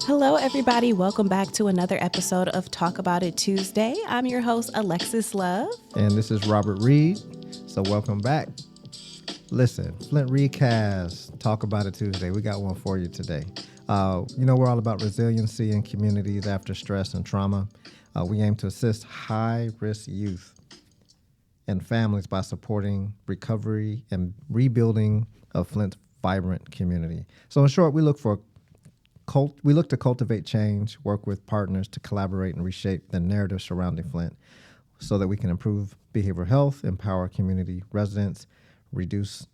Hello, everybody. Welcome back to another episode of Talk About It Tuesday. I'm your host, Alexis Love. And this is Robert Reed. So welcome back. Listen, Flint ReCAST, Talk About It Tuesday. We got one for you today. We're all about resiliency in communities after stress and trauma. We aim to assist high-risk youth and families by supporting recovery and rebuilding of Flint's vibrant community. So in short, we look to cultivate change, work with partners to collaborate and reshape the narrative surrounding Flint so that we can improve behavioral health, empower community residents, reduce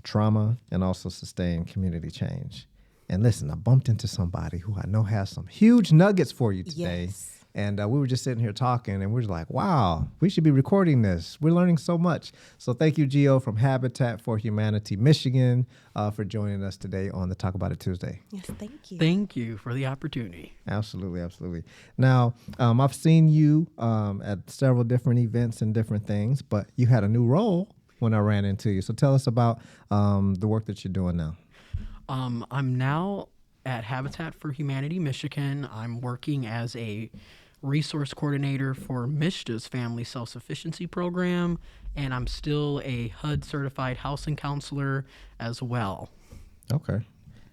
trauma, and also sustain community change. And listen, I bumped into somebody who I know has some huge nuggets for you today. Yes. And we were just sitting here talking, and we were like, wow, we should be recording this. We're learning so much. So thank you, Gio, from Habitat for Humanity, Michigan, for joining us today on the Talk About It Tuesday. Yes, thank you. Thank you for the opportunity. Absolutely, absolutely. Now, I've seen you at several different events and different things, but you had a new role when I ran into you. So tell us about the work that you're doing now. I'm now at Habitat for Humanity, Michigan. I'm working as a resource coordinator for MISHDA's Family Self-Sufficiency Program, and I'm still a HUD certified housing counselor as well. Okay.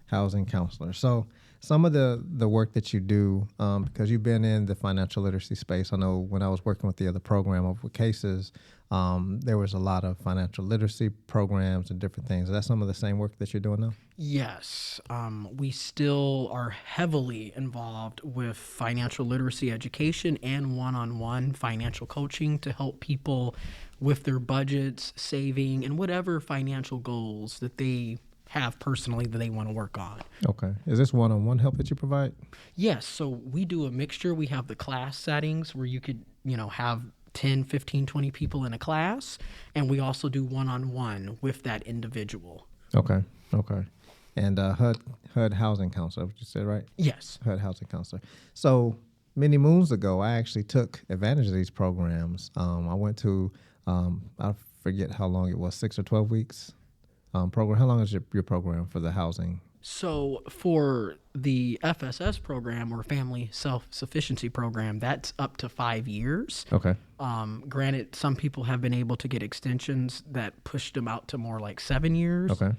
Housing counselor. So some of the work that you do, because you've been in the financial literacy space, I know when I was working with the other program over cases, there was a lot of financial literacy programs and different things. Is that some of the same work that you're doing now? Yes, we still are heavily involved with financial literacy education and one-on-one financial coaching to help people with their budgets, saving, and whatever financial goals that they have personally that they want to work on. Okay. Is this one-on-one help that you provide? Yes, so we do a mixture. We have the class settings where you could, have 10, 15, 20 people in a class, and we also do one-on-one with that individual. Okay. And HUD housing counselor, what you said, right? Yes. HUD housing counselor. So many moons ago, I actually took advantage of these programs. I went to, I forget how long it was, 6 or 12 weeks program. How long is your program for the housing? So for the FSS program, or Family Self-Sufficiency Program, that's up to 5 years. Okay. Granted, some people have been able to get extensions that pushed them out to more like 7 years. Okay.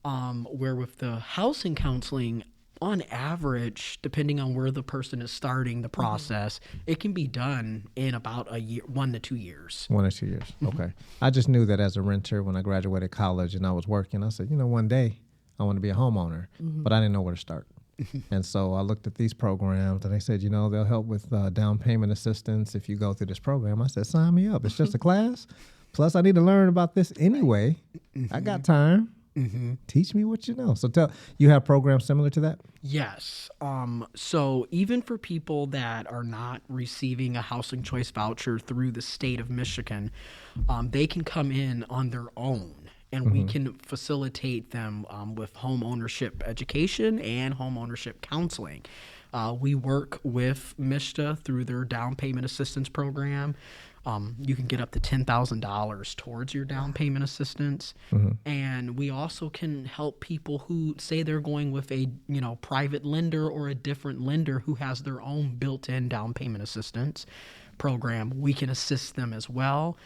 Where with the housing counseling, on average, depending on where the person is starting the process, it can be done in about a year, 1 to 2 years. 1 or 2 years. Okay. I just knew that as a renter, when I graduated college and I was working, I said, one day I want to be a homeowner, but I didn't know where to start. And so I looked at these programs and they said, they'll help with down payment assistance if you go through this program. I said, sign me up. It's just a class. Plus, I need to learn about this anyway. I got time. Teach me what you know. So you have programs similar to that? Yes. So even for people that are not receiving a housing choice voucher through the state of Michigan, they can come in on their own, and we can facilitate them with home ownership education and home ownership counseling. We work with MISHDA through their down payment assistance program. You can get up to $10,000 towards your down payment assistance. And we also can help people who say they're going with a, private lender or a different lender who has their own built-in down payment assistance program. We can assist them as well.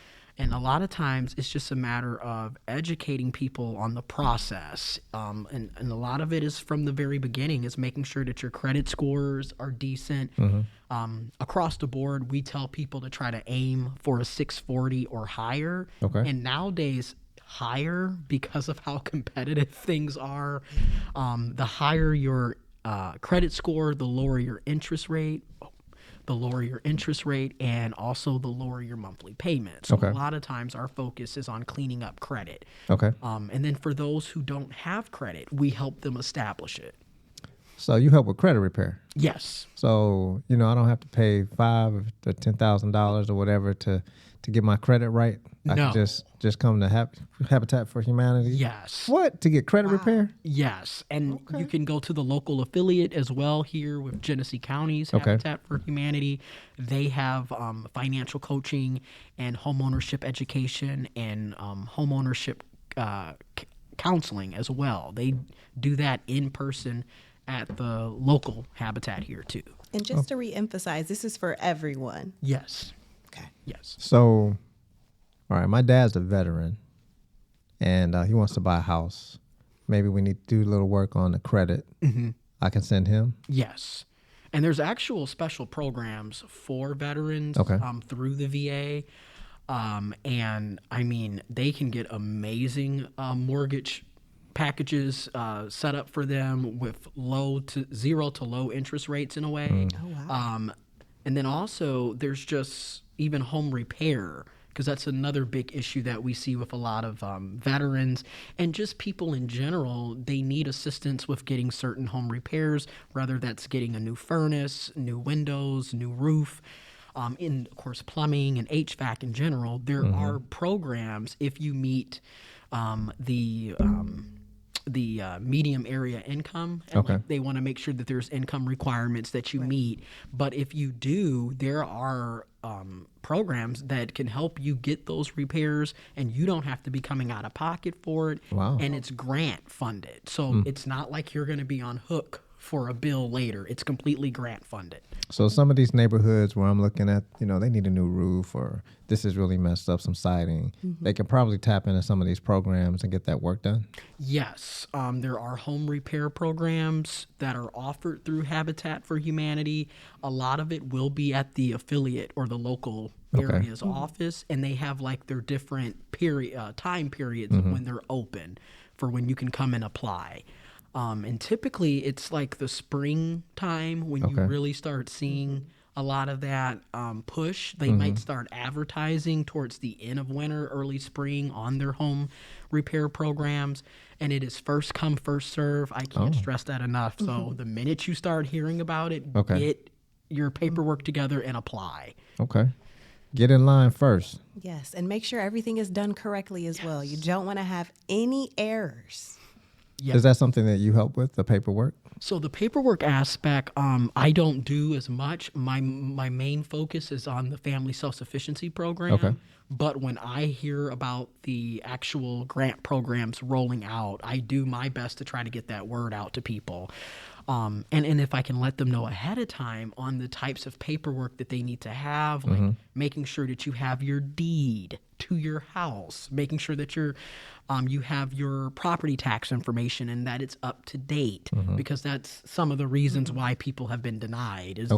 And a lot of times it's just a matter of educating people on the process. And a lot of it is from the very beginning, is making sure that your credit scores are decent. Across the board, we tell people to try to aim for a 640 or higher. Okay. And nowadays, higher, because of how competitive things are, the higher your credit score, the lower your interest rate. And also the lower your monthly payment. So a lot of times our focus is on cleaning up credit. Okay. And then for those who don't have credit, we help them establish it. So you help with credit repair? Yes. So, I don't have to pay $5,000 to $10,000 or whatever to get my credit right? I can just come to Habitat for Humanity? Yes. What? To get credit repair? Yes. And you can go to the local affiliate as well here with Genesee County's Habitat for Humanity. They have financial coaching and homeownership education and homeownership counseling as well. They do that in person at the local habitat here too. And just to reemphasize, this is for everyone. Yes. Okay. Yes. So, all right, my dad's a veteran, and he wants to buy a house. Maybe we need to do a little work on the credit. Mm-hmm. I can send him. Yes. And there's actual special programs for veterans through the VA. And I mean, they can get amazing mortgage packages set up for them with zero to low interest rates in a way. Oh, wow. And then also there's just even home repair, because that's another big issue that we see with a lot of veterans and just people in general. They need assistance with getting certain home repairs, whether that's getting a new furnace, new windows, new roof. In, of course, plumbing and HVAC in general. There are programs if you meet the medium area income. And like, they want to make sure that there's income requirements that you meet. But if you do, there are programs that can help you get those repairs, and you don't have to be coming out of pocket for it. Wow. And it's grant funded. So it's not like you're going to be on hook for a bill later. It's completely grant funded. So some of these neighborhoods where I'm looking at, they need a new roof, or this is really messed up, some siding. They can probably tap into some of these programs and get that work done. Yes. There are home repair programs that are offered through Habitat for Humanity. A lot of it will be at the affiliate or the local area's office, and they have like their different time periods when they're open for when you can come and apply. And typically it's like the spring time when you really start seeing a lot of that push. They might start advertising towards the end of winter, early spring on their home repair programs. And it is first come, first serve. I can't stress that enough. So the minute you start hearing about it, get your paperwork together and apply. Okay. Get in line first. Yes, and make sure everything is done correctly as well. You don't want to have any errors. Yeah. Is that something that you help with, the paperwork? So the paperwork aspect, I don't do as much. My main focus is on the Family Self-Sufficiency Program. Okay. But when I hear about the actual grant programs rolling out, I do my best to try to get that word out to people. And if I can let them know ahead of time on the types of paperwork that they need to have, like making sure that you have your deed to your house, making sure that you have your property tax information and that it's up to date, because that's some of the reasons why people have been denied is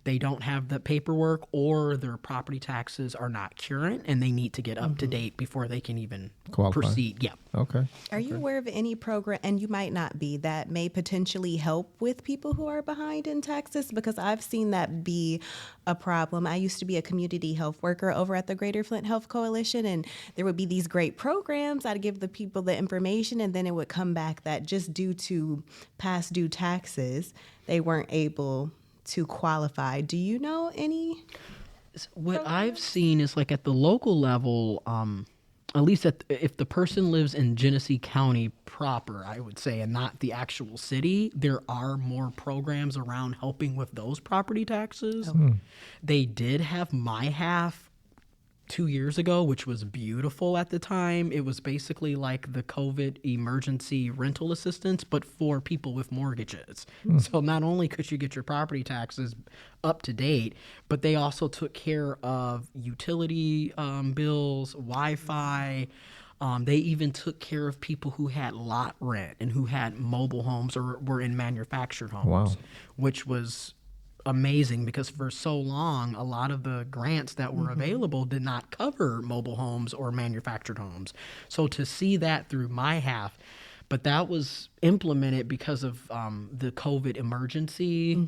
they don't have the paperwork, or their property taxes are not current and they need to get up to date before they can even proceed. Yeah. Okay. Are you aware of any program, and you might not be, that may potentially help with people who are behind in taxes? Because I've seen that be a problem. I used to be a community health worker over at the Greater Flint Health Coalition, and there would be these great programs. I'd give the people the information, and then it would come back that just due to past due taxes, they weren't able to qualify. Do you know any? What I've seen is like at the local level, at least if the person lives in Genesee County proper, I would say, and not the actual city, there are more programs around helping with those property taxes. They did have My Half 2 years ago, which was beautiful at the time. It was basically like the COVID emergency rental assistance, but for people with mortgages. So not only could you get your property taxes up to date, but they also took care of utility bills, Wi-Fi. They even took care of people who had lot rent and who had mobile homes or were in manufactured homes, which was amazing, because for so long a lot of the grants that were available did not cover mobile homes or manufactured homes. So to see that through My Half, but that was implemented because of the COVID emergency,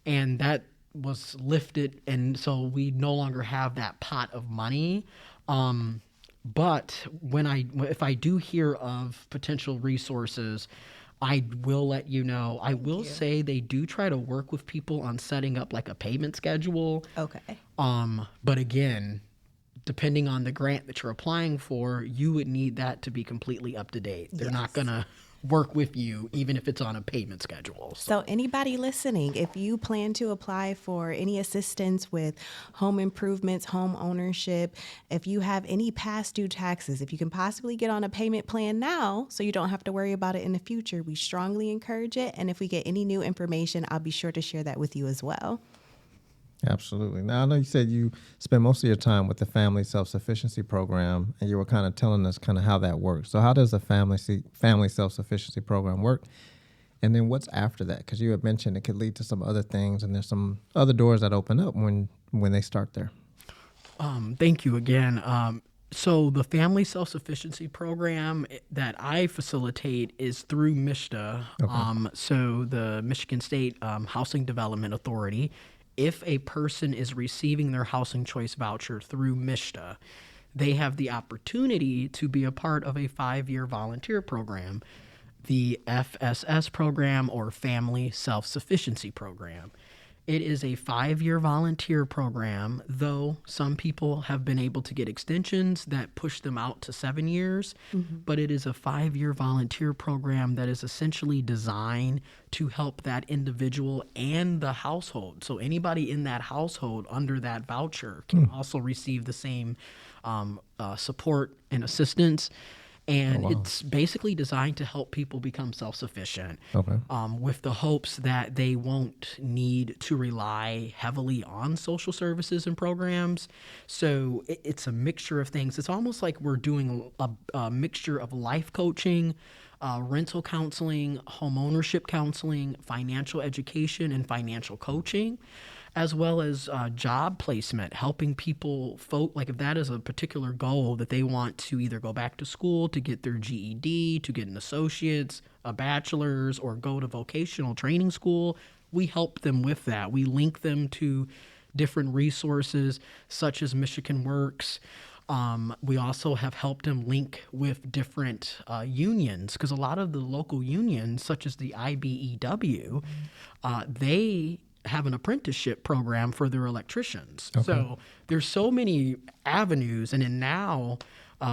and that was lifted, and so we no longer have that pot of money. But if I do hear of potential resources, I will let you know. I will say they do try to work with people on setting up like a payment schedule. Okay. But again, depending on the grant that you're applying for, you would need that to be completely up to date. They're not going to work with you, even if it's on a payment schedule. So anybody listening, if you plan to apply for any assistance with home improvements, home ownership, if you have any past due taxes, if you can possibly get on a payment plan now so you don't have to worry about it in the future, we strongly encourage it. And if we get any new information, I'll be sure to share that with you as well. Absolutely. Now, I know you said you spend most of your time with the Family Self-Sufficiency Program, and you were kind of telling us kind of how that works. So how does the Family Self-Sufficiency Program work? And then what's after that? Because you had mentioned it could lead to some other things, and there's some other doors that open up when they start there. Thank you again. So the Family Self-Sufficiency Program that I facilitate is through MSHDA, so the Michigan State Housing Development Authority. If a person is receiving their housing choice voucher through MSHDA, they have the opportunity to be a part of a 5-year volunteer program, the FSS program, or Family Self-Sufficiency Program. It is a 5-year volunteer program, though some people have been able to get extensions that push them out to 7 years, but it is a 5-year volunteer program that is essentially designed to help that individual and the household. So anybody in that household under that voucher can also receive the same support and assistance. And it's basically designed to help people become self-sufficient, with the hopes that they won't need to rely heavily on social services and programs. So it's a mixture of things. It's almost like we're doing a mixture of life coaching, rental counseling, homeownership counseling, financial education, and financial coaching, as well as job placement, helping people, like if that is a particular goal that they want to either go back to school to get their GED, to get an associate's, a bachelor's, or go to vocational training school, we help them with that. We link them to different resources such as Michigan Works. We also have helped them link with different unions, because a lot of the local unions, such as the IBEW, they have an apprenticeship program for their electricians. So there's so many avenues. And then now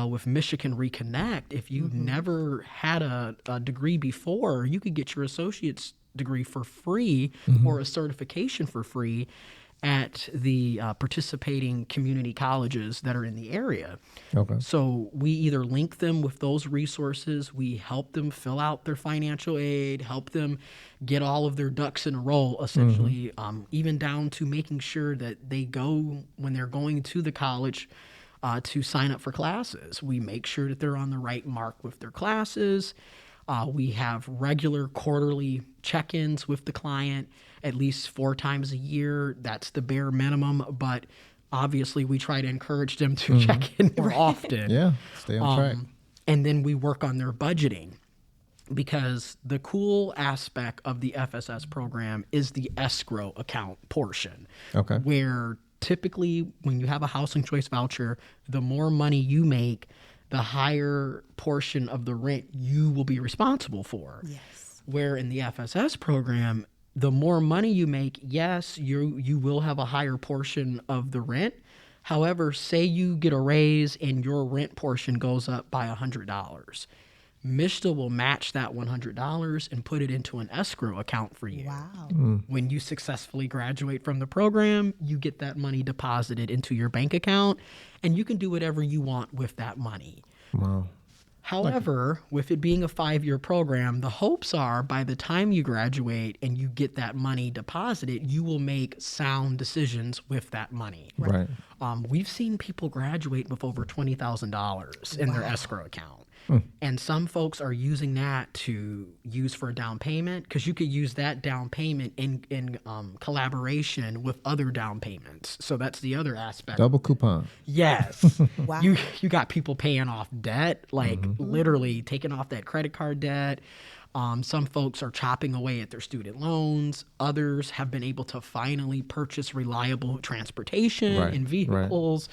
with Michigan Reconnect, if you've never had a degree before, you could get your associate's degree for free or a certification for free at the participating community colleges that are in the area. So we either link them with those resources, we help them fill out their financial aid, help them get all of their ducks in a row, essentially, even down to making sure that they go, when they're going to the college, to sign up for classes. We make sure that they're on the right mark with their classes. We have regular quarterly check-ins with the client at least 4 times a year. That's the bare minimum, but obviously we try to encourage them to check in more often. Yeah, stay on track. And then we work on their budgeting, because the cool aspect of the FSS program is the escrow account portion, where typically when you have a housing choice voucher, the more money you make, the higher portion of the rent you will be responsible for. Yes. Where in the FSS program, the more money you make, yes, you will have a higher portion of the rent. However, say you get a raise and your rent portion goes up by $100. MSHDA will match that $100 and put it into an escrow account for you. Wow. When you successfully graduate from the program, you get that money deposited into your bank account, and you can do whatever you want with that money. Wow. However, with it being a 5-year program, the hopes are by the time you graduate and you get that money deposited, you will make sound decisions with that money. Right. We've seen people graduate with over $20,000 in their escrow account. And some folks are using that to use for a down payment, because you could use that down payment in collaboration with other down payments. So that's the other aspect. Double coupon. Yes. Wow. You got people paying off debt, like literally taking off that credit card debt. Some folks are chopping away at their student loans. Others have been able to finally purchase reliable transportation and vehicles.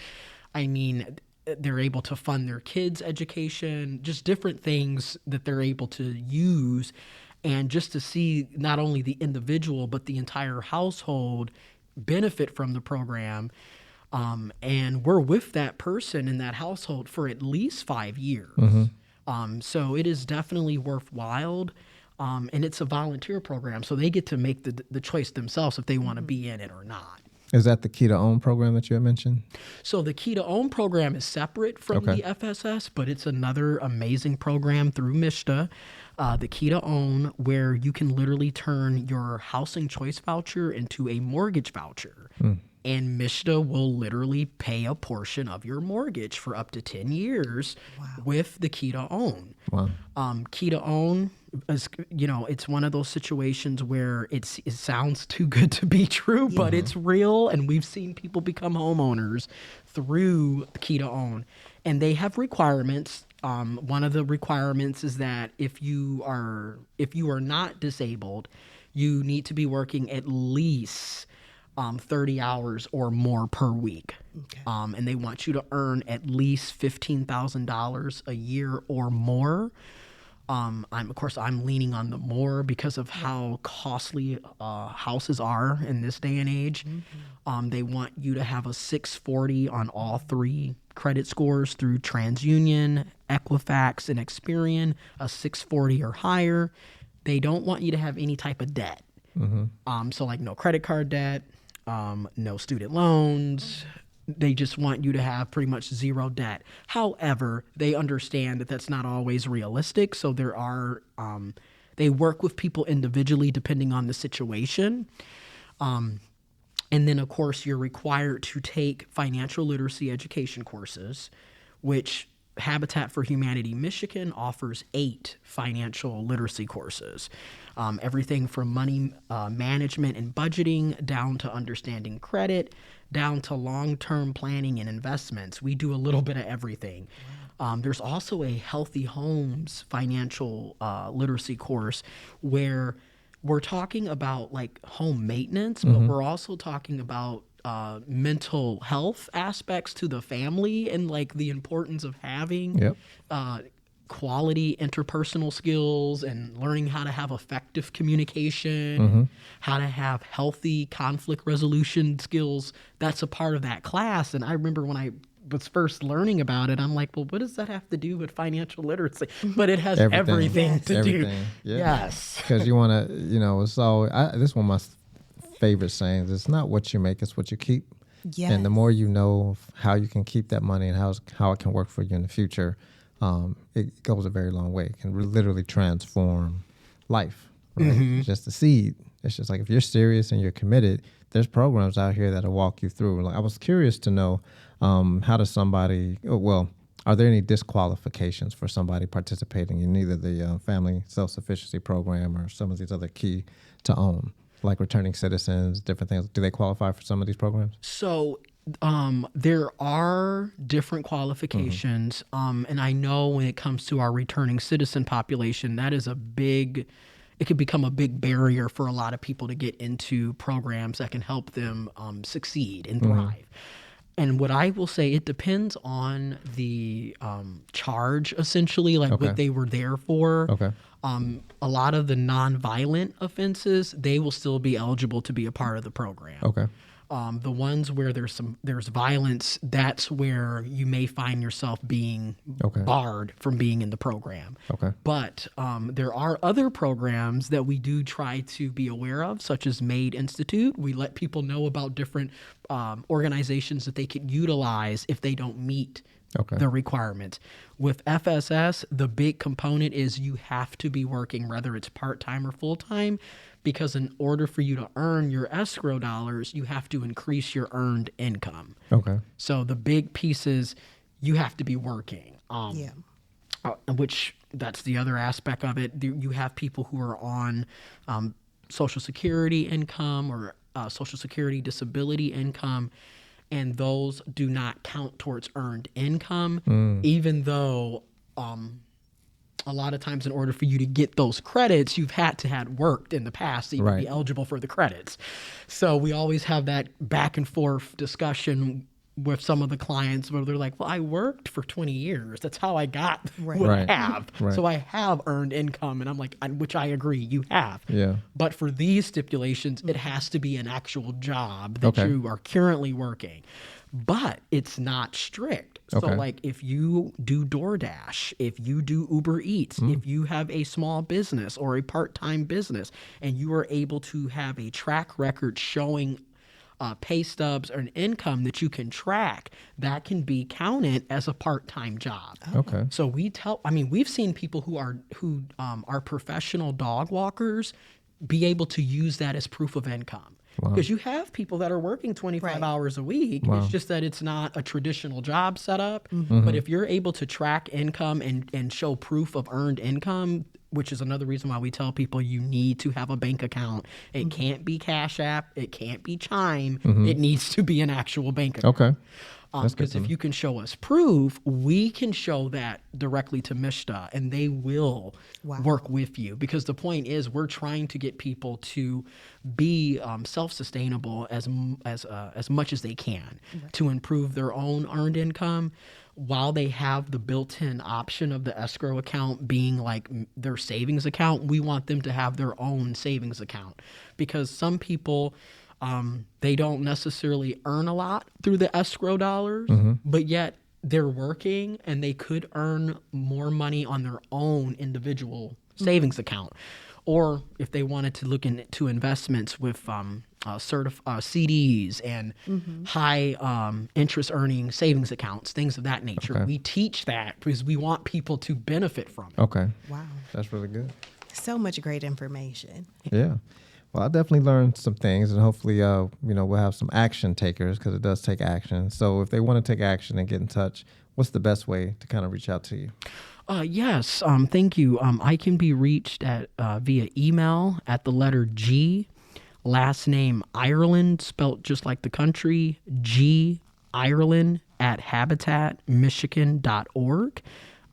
I mean, they're able to fund their kids' education, just different things that they're able to use. And just to see not only the individual, but the entire household benefit from the program, And we're with that person in that household for at least 5 years. So it is definitely worthwhile. And it's a volunteer program, so they get to make the choice themselves if they want to be in it or not. Is that the Key to Own program that you had mentioned? So the Key to Own program is separate from the FSS, but it's another amazing program through MISTA, the Key to Own, where you can literally turn your housing choice voucher into a mortgage voucher. And MISTA will literally pay a portion of your mortgage for up to 10 years with the Key to Own. Key to Own is, it's one of those situations where it sounds too good to be true, but it's real. And we've seen people become homeowners through the Key to Own. And they have requirements. One of the requirements is that if you are not disabled, you need to be working at least 30 hours or more per week. And they want you to earn at least $15,000 a year or more. I'm leaning on the more because of how costly houses are in this day and age. They want you to have a 640 on all 3 credit scores through TransUnion, Equifax, and Experian, a 640 or higher. They don't want you to have any type of debt. So like no credit card debt, no student loans. They just want you to have pretty much zero debt. However, they understand that that's not always realistic. So there are, they work with people individually depending on the situation. And then, of course, you're required to take financial literacy education courses, which Habitat for Humanity Michigan offers 8 financial literacy courses. Everything from money management and budgeting down to understanding credit, down to long-term planning and investments. We do a little bit of everything. There's also a Healthy Homes financial literacy course where we're talking about like home maintenance, but we're also talking about mental health aspects to the family and like the importance of having quality interpersonal skills and learning how to have effective communication, how to have healthy conflict resolution skills. That's a part of that class. And I remember when I was first learning about it, I'm like, well, what does that have to do with financial literacy? But it has everything to do. Yes. Because you want to, so this is one of my favorite sayings. It's not what you make, it's what you keep. And the more you know how you can keep that money and how it can work for you in the future, it goes a very long way. It can literally transform life. Right? It's just a seed. It's just like if you're serious and you're committed, there's programs out here that'll walk you through. Like I was curious to know how does somebody, are there any disqualifications for somebody participating in either the Family Self-Sufficiency Program or some of these other Key to Own, like returning citizens, different things? Do they qualify for some of these programs? So there are different qualifications. And I know when it comes to our returning citizen population, that is it could become a big barrier for a lot of people to get into programs that can help them succeed and thrive. And what I will say, it depends on the charge, essentially, like what they were there for. A lot of the nonviolent offenses, they will still be eligible to be a part of the program. The ones where there's violence, that's where you may find yourself being barred from being in the program. But there are other programs that we do try to be aware of, such as MAID Institute. We let people know about different organizations that they could utilize if they don't meet the requirements. With FSS, the big component is you have to be working, whether it's part-time or full-time, because in order for you to earn your escrow dollars, you have to increase your earned income. So the big piece is you have to be working. Which that's the other aspect of it. You have people who are on Social Security income or Social Security disability income, and those do not count towards earned income, even though a lot of times in order for you to get those credits, you've had to have worked in the past to even be eligible for the credits. So we always have that back and forth discussion with some of the clients where they're like, well, I worked for 20 years. That's how I got what I have. So I have earned income. And I'm like, which I agree, you have. But for these stipulations, it has to be an actual job that you are currently working. but it's not strict. Okay. So like if you do DoorDash, if you do Uber Eats, if you have a small business or a part-time business and you are able to have a track record showing pay stubs or an income that you can track, that can be counted as a part-time job. Okay. So we've seen people who are professional dog walkers be able to use that as proof of income. Because you have people that are working 25 hours a week. It's just that it's not a traditional job setup. But if you're able to track income and show proof of earned income, which is another reason why we tell people you need to have a bank account. It can't be Cash App. It can't be Chime. It needs to be an actual bank account. Okay. Because if you can show us proof, we can show that directly to MSHDA, and they will work with you. Because the point is, we're trying to get people to be self-sustainable as much as they can to improve their own earned income, while they have the built-in option of the escrow account being like their savings account. We want them to have their own savings account, because some people, they don't necessarily earn a lot through the escrow dollars, but yet they're working and they could earn more money on their own individual savings account. Or if they wanted to look into investments with CDs and high interest earning savings accounts, things of that nature. Okay. We teach that because we want people to benefit from it. Okay. Wow. That's really good. So much great information. Yeah. Well, I definitely learned some things, and hopefully, we'll have some action takers, because it does take action. So if they want to take action and get in touch, what's the best way to kind of reach out to you? Yes. Thank you. I can be reached at via email at the letter G, last name Ireland, spelt just like the country, G Ireland at habitatmichigan.org.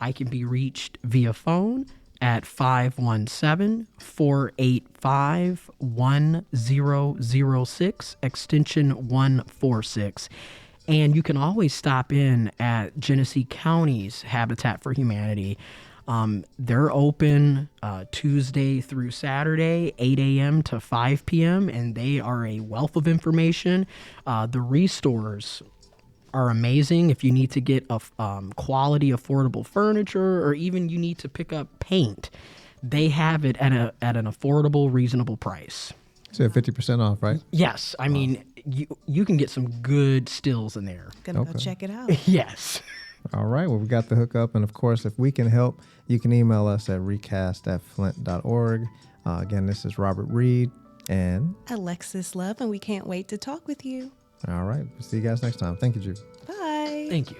I can be reached via phone at 517-485-1006, extension 146. And you can always stop in at Genesee County's Habitat for Humanity. They're open Tuesday through Saturday, 8 a.m. to 5 p.m., and they are a wealth of information. The restores are amazing if you need to get quality, affordable furniture, or even you need to pick up paint. They have it at an affordable, reasonable price. So 50% off, right? Yes. I mean, you can get some good stills in there. Gonna go check it out. Yes. All right. Well, we got the hookup. And of course, if we can help, you can email us at recast@flint.org. Again, this is Robert Reed and Alexis Love, and we can't wait to talk with you. all right. We'll see you guys next time. Thank you, Jude. Bye. Thank you.